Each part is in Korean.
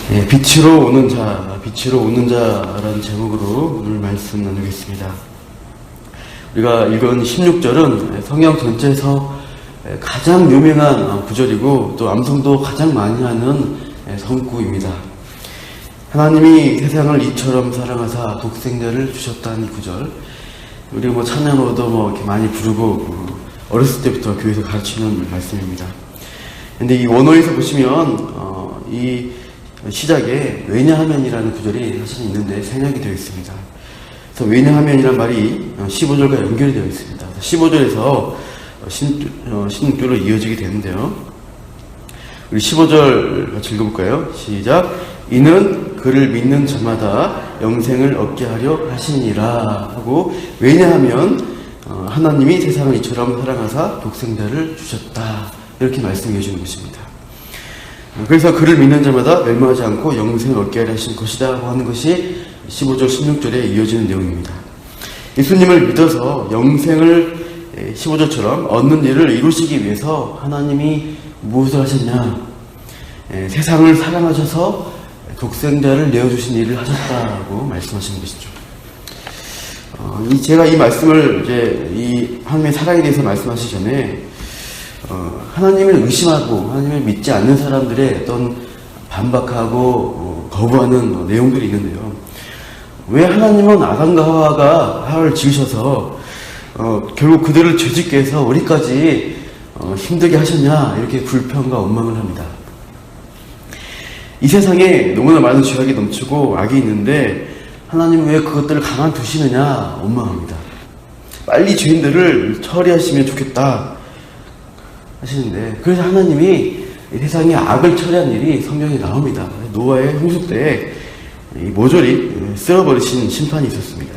빛으로 오는 자, 빛으로 오는 자라는 제목으로 오늘 말씀 나누겠습니다. 우리가 읽은 16절은 성경 전체에서 가장 유명한 구절이고 또 암송도 가장 많이 하는 성구입니다. 하나님이 세상을 이처럼 사랑하사 독생자를 주셨다는 구절, 우리 찬양으로도 이렇게 많이 부르고 어렸을 때부터 교회에서 가르치는 말씀입니다. 근데 이 원어에서 보시면 이 시작에 왜냐하면이라는 구절이 사실 있는데 생략이 되어 있습니다. 그래서 왜냐하면이라는 말이 15절과 연결이 되어 있습니다. 15절에서 16절로 이어지게 되는데요. 우리 15절 같이 읽어볼까요? 시작. 이는 그를 믿는 자마다 영생을 얻게 하려 하시니라 하고, 왜냐하면 하나님이 세상을 이처럼 사랑하사 독생자를 주셨다, 이렇게 말씀해 주는 것입니다. 그래서 그를 믿는 자마다 멸망하지 않고 영생을 얻게 하려 하신 것이다 하는 것이 15절 16절에 이어지는 내용입니다. 예수님을 믿어서 영생을 15절처럼 얻는 일을 이루시기 위해서 하나님이 무엇을 하셨냐? 세상을 사랑하셔서 독생자를 내어주신 일을 하셨다고 말씀하시는 것이죠. 제가 이 말씀을 이 하나님의 사랑에 대해서 말씀하시기 전에 하나님을 의심하고 하나님을 믿지 않는 사람들의 어떤 반박하고 거부하는 내용들이 있는데요. 왜 하나님은 아담과 하와가 하와를 지으셔서 결국 그들을 죄짓게 해서 우리까지 힘들게 하셨냐, 이렇게 불평과 원망을 합니다. 이 세상에 너무나 많은 죄악이 넘치고 악이 있는데 하나님은 왜 그것들을 가만두시느냐 원망합니다. 빨리 죄인들을 처리하시면 좋겠다 하시는데, 그래서 하나님이 이 세상에 악을 처리한 일이 성경에 나옵니다. 노아의 홍수 때 모조리 쓸어버리신 심판이 있었습니다.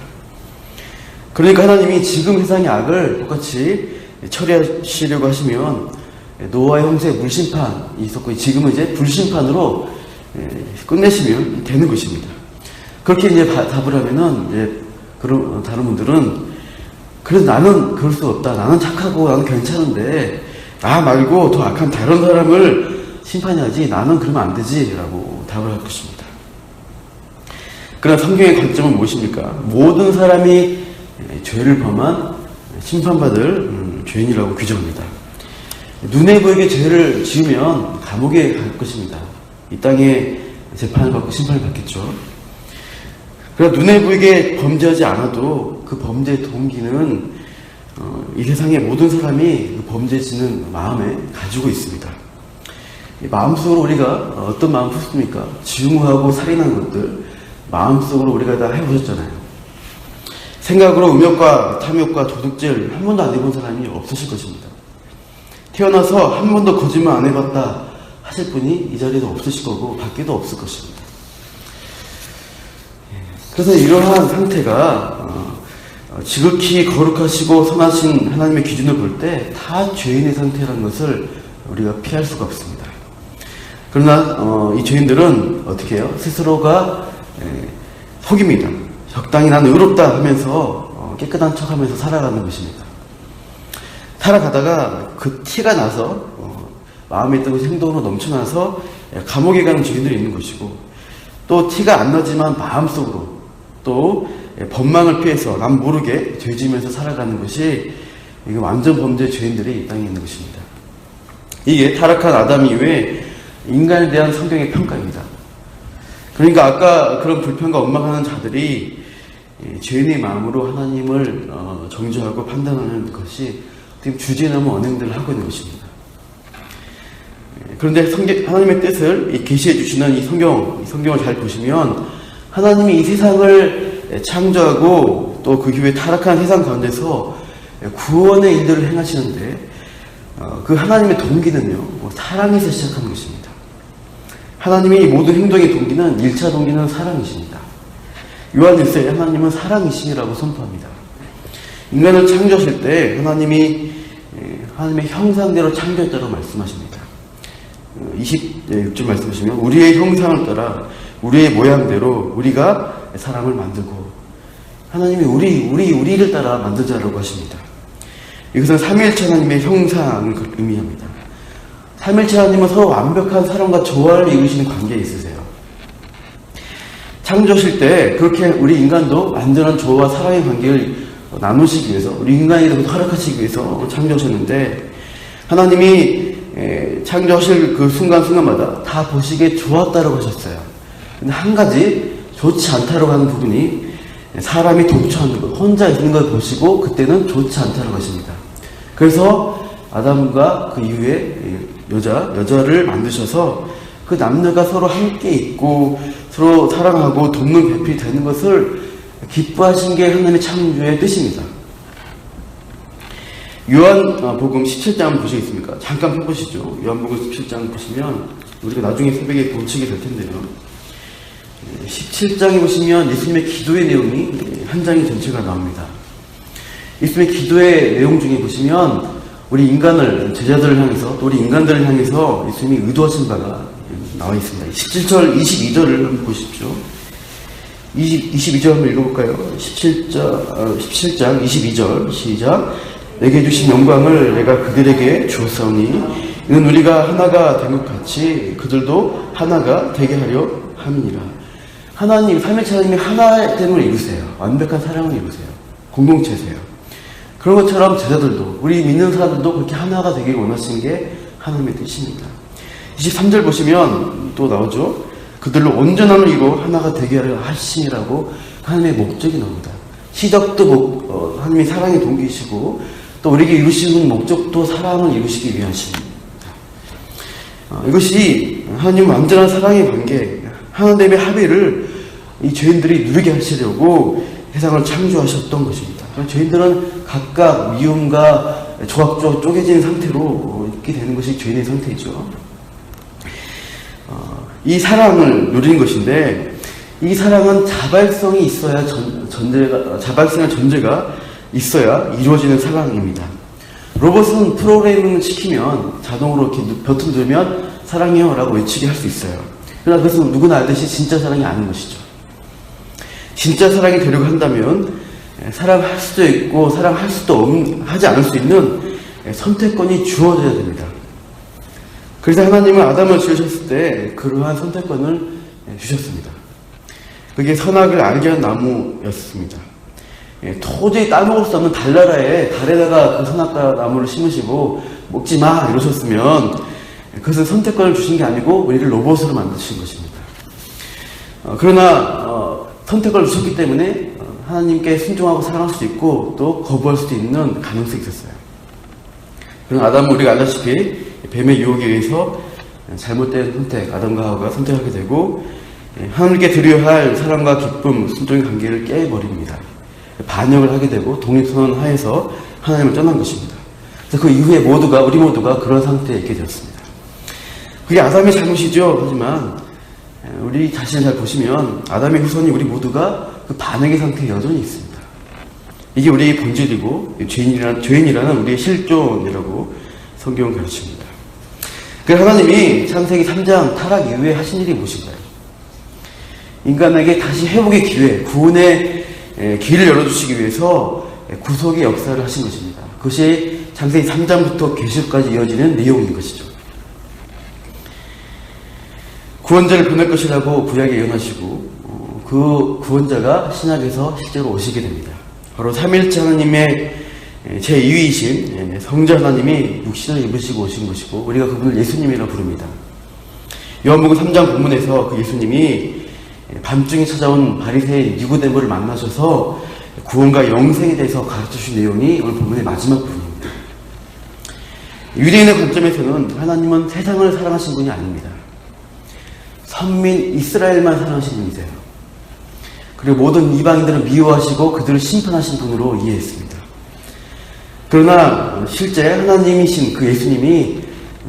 그러니까 하나님이 지금 세상의 악을 똑같이 처리하시려고 하시면 노아의 홍수에 물심판이 있었고 지금은 이제 불심판으로 끝내시면 되는 것입니다. 그렇게 이제 답을 하면은 그런 다른 분들은, 그래서 나는 그럴 수 없다, 나는 착하고 나는 괜찮은데 나 말고 더 악한 다른 사람을 심판해야지, 나는 그러면 안 되지 라고 답을 할 것입니다. 그러나 성경의 관점은 무엇입니까? 모든 사람이 죄를 범한 심판받을 죄인이라고 규정합니다. 눈에 보이게 죄를 지으면 감옥에 갈 것입니다. 이 땅에 재판을 받고 심판을 받겠죠. 그러나 눈에 보이게 범죄하지 않아도 그 범죄의 동기는 이 세상의 모든 사람이 그 범죄 짓는 마음에 가지고 있습니다. 마음속으로 우리가 어떤 마음 품습니까? 증오하고 살인한 것들 마음속으로 우리가 다 해보셨잖아요. 생각으로 음욕과 탐욕과 도둑질 한 번도 안 해본 사람이 없으실 것입니다. 태어나서 한 번도 거짓말 안 해봤다 하실 분이 이 자리에도 없으실 거고 밖에도 없을 것입니다. 그래서 이러한 상태가 지극히 거룩하시고 선하신 하나님의 기준을 볼 때 다 죄인의 상태라는 것을 우리가 피할 수가 없습니다. 그러나 이 죄인들은 어떻게 해요? 스스로가 속입니다. 적당히 나는 의롭다 하면서 깨끗한 척하면서 살아가는 것입니다. 살아가다가 그 티가 나서 마음에 있던 것이 행동으로 넘쳐나서 감옥에 가는 죄인들이 있는 것이고, 또 티가 안 나지만 마음속으로 또 법망을 피해서 남 모르게 죄지면서 살아가는 것이 이거 완전 범죄 죄인들이 이 땅에 있는 것입니다. 이게 타락한 아담 이후에 인간에 대한 성경의 평가입니다. 그러니까 아까 그런 불평과 원망하는 자들이 죄인의 마음으로 하나님을 정죄하고 판단하는 것이 지금 주제넘은 언행들을 하고 있는 것입니다. 그런데 하나님의 뜻을 계시해 주시는 이 성경을 잘 보시면 하나님이 이 세상을 창조하고 또 그 이후에 타락한 세상 가운데서 구원의 일들을 행하시는데 그 하나님의 동기는요, 사랑에서 시작하는 것입니다. 하나님의 모든 행동의 동기는 1차 동기는 사랑이십니다. 요한일서에 하나님은 사랑이시라고 선포합니다. 인간을 창조하실 때 하나님이 하나님의 형상대로 창조했다고 말씀하십니다. 26절 말씀하시면 우리의 형상을 따라 우리의 모양대로 우리가 사람을 만들고, 하나님이 우리를 따라 만들자라고 하십니다. 이것은 삼위일체 하나님의 형상을 의미합니다. 삼위일체 하나님은 서로 완벽한 사랑과 조화를 이루시는 관계에 있으세요. 창조하실 때 그렇게 우리 인간도 완전한 조와 사랑의 관계를 나누시기 위해서, 우리 인간이 더 활약하시기 위해서 창조하셨는데, 하나님이 창조하실 그 순간순간마다 다 보시기에 좋았다고 하셨어요. 근데 한 가지 좋지 않다고 하는 부분이, 사람이 독처하는 것, 혼자 있는 걸 보시고 그때는 좋지 않다고 하십니다. 그래서 아담과 그 이후에 여자를 만드셔서 그 남녀가 서로 함께 있고 서로 사랑하고 돕는 배필이 되는 것을 기뻐하신 게 하나님의 창조의 뜻입니다. 요한복음 17장 보시겠습니까? 잠깐 펴보시죠. 요한복음 17장 보시면 우리가 나중에 새벽에 고치게 될 텐데요. 17장에 보시면 예수님의 기도의 내용이 한 장이 전체가 나옵니다. 예수님의 기도의 내용 중에 보시면 우리 인간을, 제자들을 향해서, 또 우리 인간들을 향해서 예수님이 의도하신 바가 나와 있습니다. 17절, 22절을 한번 보십시오. 22절 한번 읽어볼까요? 17장 22절 시작. 내게 주신 영광을 내가 그들에게 주었사오니 이는 우리가 하나가 된 것 같이 그들도 하나가 되게 하려 함이니라. 하나님, 삼위일체 하나님이 하나됨을 이루세요. 완벽한 사랑을 이루세요. 공동체세요. 그런 것처럼 제자들도, 우리 믿는 사람들도 그렇게 하나가 되길 원하시는 게 하나님의 뜻입니다. 23절 보시면 또 나오죠. 그들로 온전함을 이루어 하나가 되게 하려 하심이라고 하나님의 목적이 나옵니다. 시작도 하나님의 사랑의 동기이시고 또 우리에게 이루시는 목적도 사랑을 이루시기 위하십니다. 이것이 하나님 완전한 사랑의 관계, 하나님의 합의를 이 죄인들이 누리게 하시려고 세상을 창조하셨던 것입니다. 죄인들은 각각 미움과 조각조 쪼개진 상태로 있게 되는 것이 죄인의 상태이죠. 이 사랑을 누리는 것인데, 이 사랑은 자발성이 있어야 자발성의 존재가 있어야 이루어지는 사랑입니다. 로봇은 프로그래밍을 시키면 자동으로 이렇게 버튼 누르면 사랑해요 라고 외치게 할 수 있어요. 그러나 그것은 누구나 알듯이 진짜 사랑이 아닌 것이죠. 진짜 사랑이 되려고 한다면 사랑할 수도 있고 사랑할 수도 하지 않을 수 있는 선택권이 주어져야 됩니다. 그래서 하나님은 아담을 지으셨을 때 그러한 선택권을 주셨습니다. 그게 선악을 알게 한 나무였습니다. 도저히 따먹을 수 없는 달에다가 그 선악과 나무를 심으시고 먹지 마 이러셨으면 그것은 선택권을 주신 게 아니고 우리를 로봇으로 만드신 것입니다. 그러나 선택권을 주셨기 때문에 하나님께 순종하고 사랑할 수도 있고 또 거부할 수도 있는 가능성이 있었어요. 그럼 아담은 우리가 알다시피 뱀의 유혹에 의해서 잘못된 선택, 아담과 하와가 선택하게 되고 하나님께 드려야 할 사랑과 기쁨, 순종의 관계를 깨버립니다. 반역을 하게 되고 독립선언 하에서 하나님을 떠난 것입니다. 그래서 그 이후에 우리 모두가 그런 상태에 있게 되었습니다. 그게 아담의 잘못이죠. 하지만 우리 자신을 잘 보시면 아담의 후손이 우리 모두가 그 반역의 상태에 여전히 있습니다. 이게 우리의 본질이고 죄인이라는 우리의 실존이라고 성경은 가르칩니다. 그래서 하나님이 창세기 3장 타락 이후에 하신 일이 무엇인가요? 인간에게 다시 회복의 기회, 구원의 길을 열어주시기 위해서 구속의 역사를 하신 것입니다. 그것이 창세기 3장부터 계시록까지 이어지는 내용인 것이죠. 구원자를 보낼 것이라고 구약에 예언하시고 그 구원자가 신약에서 실제로 오시게 됩니다. 바로 삼위일체 하나님의 제2위이신 성자 하나님이 육신을 입으시고 오신 것이고 우리가 그분을 예수님이라 부릅니다. 요한복음 3장 본문에서 그 예수님이 밤중에 찾아온 바리새인 니고데모를 만나셔서 구원과 영생에 대해서 가르쳐주신 내용이 오늘 본문의 마지막 부분입니다. 유대인의 관점에서는 하나님은 세상을 사랑하신 분이 아닙니다. 선민 이스라엘만 사랑하신 분이세요. 그리고 모든 이방인들을 미워하시고 그들을 심판하신 분으로 이해했습니다. 그러나 실제 하나님이신 그 예수님이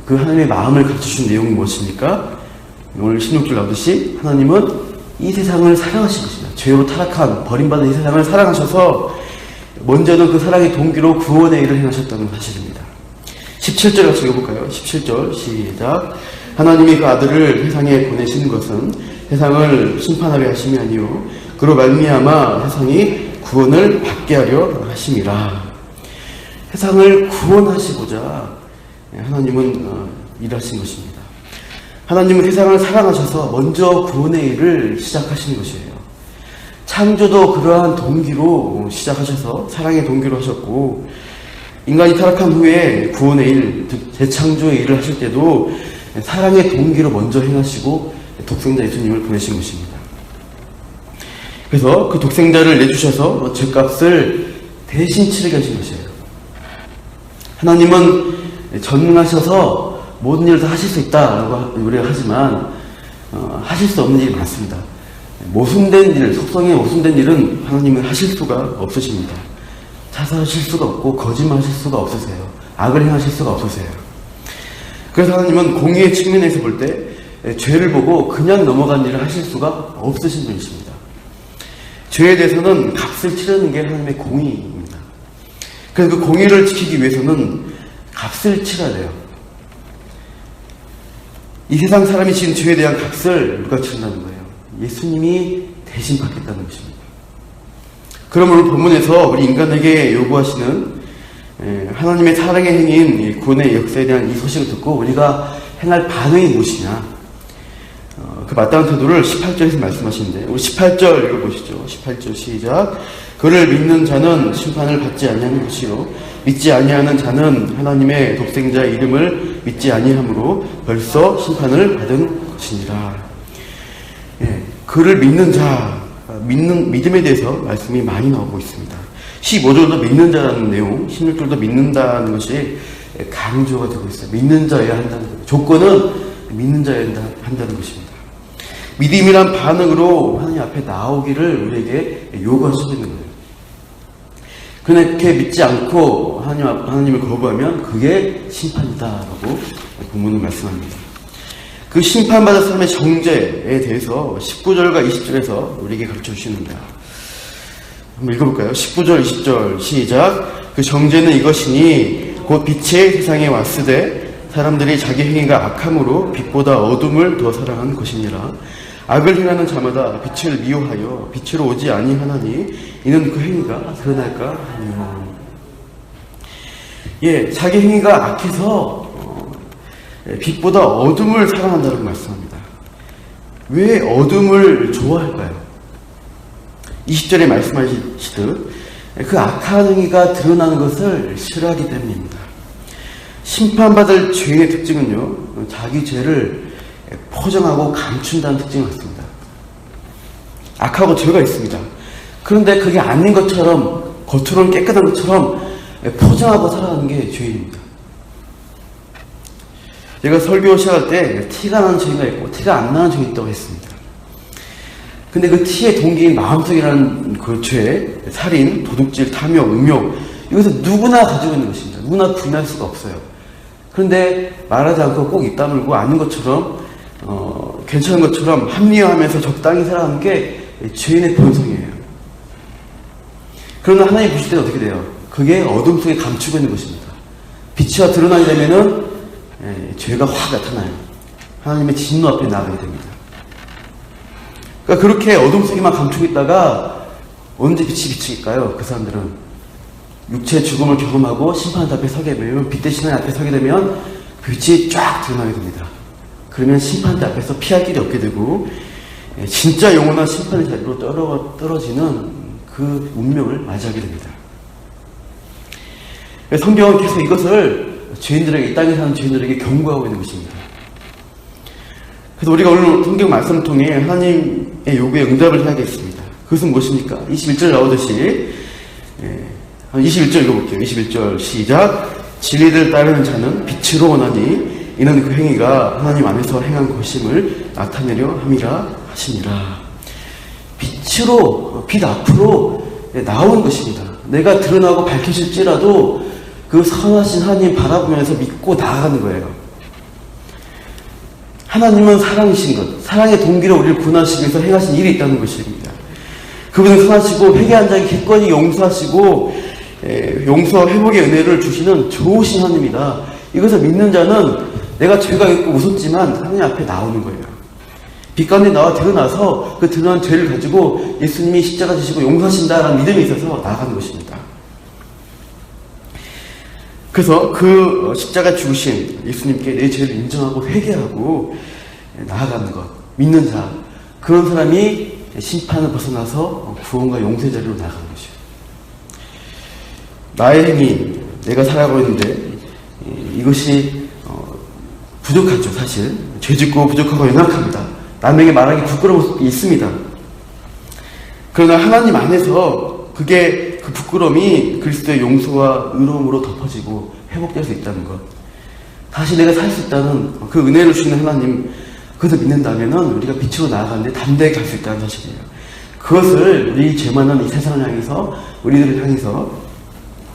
그 하나님의 마음을 가르쳐주신 내용이 무엇입니까? 오늘 16절 나오듯이 하나님은 이 세상을 사랑하신 것입니다. 죄로 타락한 버림받은 이 세상을 사랑하셔서 먼저는 그 사랑의 동기로 구원의 일을 행하셨다는 사실입니다. 17절 같이 읽어볼까요? 17절 시작. 하나님이 그 아들을 세상에 보내신 것은 세상을 심판하려 하심이 아니요 그로 말미암아 세상이 구원을 받게 하려 하심이라. 세상을 구원하시고자 하나님은 일하신 것입니다. 하나님은 세상을 사랑하셔서 먼저 구원의 일을 시작하시는 것이에요. 창조도 그러한 동기로 시작하셔서 사랑의 동기로 하셨고, 인간이 타락한 후에 구원의 일, 즉 재창조의 일을 하실 때도 사랑의 동기로 먼저 행하시고 독생자 예수님을 보내신 것입니다. 그래서 그 독생자를 내주셔서 죄값을 대신 치르게 하신 것이에요. 하나님은 전능하셔서 모든 일을 다 하실 수 있다라고 우리가 하지만 하실 수 없는 일이 많습니다. 모순된 일, 속성에 모순된 일은 하나님은 하실 수가 없으십니다. 자살하실 수가 없고 거짓말하실 수가 없으세요. 악을 행하실 수가 없으세요. 그래서 하나님은 공의의 측면에서 볼 때 죄를 보고 그냥 넘어간 일을 하실 수가 없으신 분이십니다. 죄에 대해서는 값을 치르는 게 하나님의 공의입니다. 그래서 그 공의를 지키기 위해서는 값을 치러야 돼요. 이 세상 사람이 지은 죄에 대한 값을 누가 치른다는 거예요? 예수님이 대신 받겠다는 것입니다. 그럼 오늘 본문에서 우리 인간에게 요구하시는 하나님의 사랑의 행위인 구원의 역사에 대한 이 소식을 듣고 우리가 행할 반응이 무엇이냐, 그 마땅한 태도를 18절에서 말씀하시는데, 우리 18절 읽어보시죠. 18절 시작. 그를 믿는 자는 심판을 받지 아니하는 것이요 믿지 아니하는 자는 하나님의 독생자의 이름을 믿지 아니함으로 벌써 심판을 받은 것이니라. 그를 믿는 자, 믿음에 대해서 말씀이 많이 나오고 있습니다. 15절도 믿는 자라는 내용, 16절도 믿는다는 것이 강조가 되고 있어요. 믿는 자여야 한다는 거예요. 조건은 믿는 자여야 한다는 것입니다. 믿음이란 반응으로 하나님 앞에 나오기를 우리에게 요구하시고 있는 거예요. 그렇게 믿지 않고 하나님을 거부하면 그게 심판이다라고 본문은 말씀합니다. 그 심판받을 사람의 정죄에 대해서 19절과 20절에서 우리에게 가르쳐 주시는데요. 한번 읽어볼까요? 19절, 20절 시작. 그 정죄는 이것이니 곧 빛의 세상에 왔으되 사람들이 자기 행위가 악함으로 빛보다 어둠을 더 사랑한 것이니라. 악을 행하는 자마다 빛을 미워하여 빛으로 오지 아니하나니 이는 그 행위가 드러날까 하니요. 자기 행위가 악해서 빛보다 어둠을 사랑한다고 말씀합니다. 왜 어둠을 좋아할까요? 20절에 말씀하시듯 그 악한 행위가 드러나는 것을 싫어하기 때문입니다. 심판받을 죄의 특징은요, 자기 죄를 포장하고 감춘다는 특징을 갖습니다. 악하고 죄가 있습니다. 그런데 그게 아닌 것처럼, 겉으로는 깨끗한 것처럼 포장하고 살아가는 게 죄입니다. 제가 설교 시작할 때 티가 나는 죄가 있고 티가 안 나는 죄가 있다고 했습니다. 근데 그 티의 동기인 마음속이라는 그 죄, 살인, 도둑질, 탐욕, 음욕, 이것은 누구나 가지고 있는 것입니다. 누구나 부인할 수가 없어요. 그런데 말하지 않고 꼭 입 다물고 아는 것처럼 괜찮은 것처럼 합리화하면서 적당히 살아가는 게 죄인의 본성이에요. 그러나 하나님 보실 때는 어떻게 돼요? 그게 어둠 속에 감추고 있는 것입니다. 빛이 드러나게 되면은 죄가 확 나타나요. 하나님의 진노 앞에 나가게 됩니다. 그러니까 그렇게 어둠 속에만 감추고 있다가 언제 빛이 비칠까요? 그 사람들은 육체의 죽음을 경험하고 심판 앞에 서게 되면, 빛 대신 앞에 서게 되면 빛이 쫙 드러나게 됩니다. 그러면 심판대 앞에서 피할 길이 없게 되고 진짜 영원한 심판의 자리로 떨어지는 그 운명을 맞이하게 됩니다. 성경은 계속 이것을 죄인들에게, 이 땅에 사는 죄인들에게 경고하고 있는 것입니다. 그래서 우리가 오늘 성경 말씀을 통해 하나님의 요구에 응답을 해야겠습니다. 그것은 무엇입니까? 21절 나오듯이 21절 읽어볼게요. 21절 시작. 진리를 따르는 자는 빛으로 원하니 이는 그 행위가 하나님 안에서 행한 것임을 나타내려 함이라 하시니라. 빛으로, 빛 앞으로 나오는 것입니다. 내가 드러나고 밝혀질지라도 그 선하신 하나님 바라보면서 믿고 나아가는 거예요. 하나님은 사랑이신 것, 사랑의 동기로 우리를 구원하시기 위해서 행하신 일이 있다는 것입니다. 그분은 선하시고 회개한 자에게 기꺼이 용서하시고 용서와 회복의 은혜를 주시는 좋으신 하나님이다. 이것을 믿는 자는 내가 죄가 있고 웃었지만 하나님 앞에 나오는 거예요. 빛 가운데 나와 드러나서 그 드러난 죄를 가지고 예수님이 십자가 지시고 용서하신다라는 믿음이 있어서 나아가는 것입니다. 그래서 그 십자가 죽으신 예수님께 내 죄를 인정하고 회개하고 나아가는 것, 믿는 자, 그런 사람이 심판을 벗어나서 구원과 용서의 자리로 나아가는 것이요. 나의 행위, 내가 살아가고 있는데 이것이 부족하죠. 사실 죄짓고 부족하고 연약합니다. 남에게 말하기 부끄러운 모습이 있습니다. 그러나 하나님 안에서 그 부끄러움이 그리스도의 용서와 의로움으로 덮어지고 회복될 수 있다는 것, 다시 내가 살 수 있다는 그 은혜를 주시는 하나님, 그것을 믿는다면 우리가 빛으로 나아가는데 담대하게 갈 수 있다는 사실이에요. 그것을 우리 죄 많은 이 세상을 향해서, 우리들을 향해서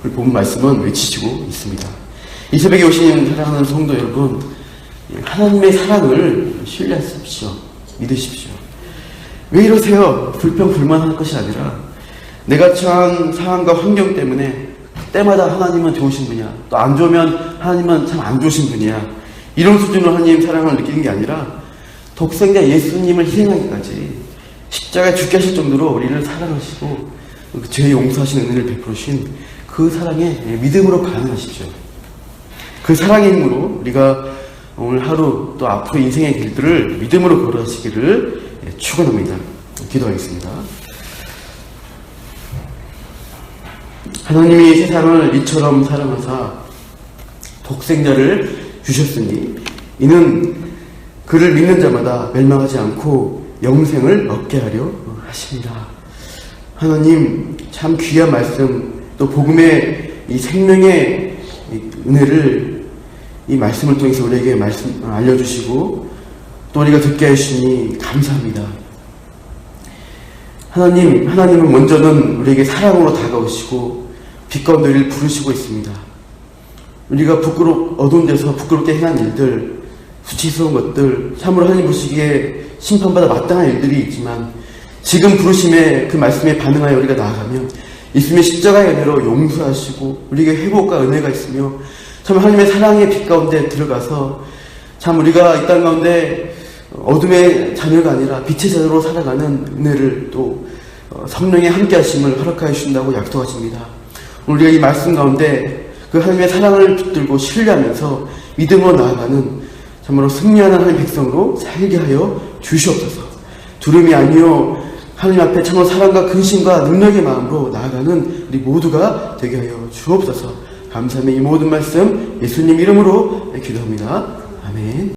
우리 본 말씀은 외치시고 있습니다. 이 새벽에 오신 사랑하는 성도 여러분, 하나님의 사랑을 신뢰하십시오. 믿으십시오. 왜 이러세요? 불평불만할 것이 아니라 내가 처한 상황과 환경 때문에 때마다 하나님은 좋으신 분이야, 또 안 좋으면 하나님은 참 안 좋으신 분이야, 이런 수준으로 하나님 사랑을 느끼는 게 아니라 독생자 예수님을 희생하기까지 십자가에 죽게 하실 정도로 우리를 사랑하시고 그 죄 용서하시는 은혜를 베푸신 그 사랑에 믿음으로 반응하십시오. 그 사랑의 힘으로 우리가 오늘 하루 또 앞으로 인생의 길들을 믿음으로 걸어가시기를 축원합니다. 기도하겠습니다. 하나님이 세상을 이처럼 사랑하사 독생자를 주셨으니 이는 그를 믿는 자마다 멸망하지 않고 영생을 얻게 하려 하십니다. 하나님, 참 귀한 말씀, 또 복음의 이 생명의 은혜를 이 말씀을 통해서 우리에게 알려주시고 또 우리가 듣게 하시니 감사합니다. 하나님은 먼저는 우리에게 사랑으로 다가오시고 빛 가운데 우리를 부르시고 있습니다. 우리가 어두운 데서 부끄럽게 행한 일들, 수치스러운 것들, 참으로 하나님 보시기에 심판받아 마땅한 일들이 있지만 지금 부르심에 그 말씀에 반응하여 우리가 나아가면 예수님의 십자가의 은혜로 용서하시고 우리에게 회복과 은혜가 있으며 참 하나님의 사랑의 빛 가운데 들어가서 참 우리가 이 땅 가운데 어둠의 자녀가 아니라 빛의 자녀로 살아가는 은혜를 또 성령의 함께 하심을 허락하여 주신다고 약속하십니다. 우리가 이 말씀 가운데 그 하나님의 사랑을 붙들고 신뢰하면서 믿음으로 나아가는 참으로 승리하는 하나님의 백성으로 살게 하여 주시옵소서. 두려움이 아니요 하나님 앞에 참으로 사랑과 근심과 능력의 마음으로 나아가는 우리 모두가 되게 하여 주옵소서. 감사하며 이 모든 말씀 예수님 이름으로 기도합니다. 아멘.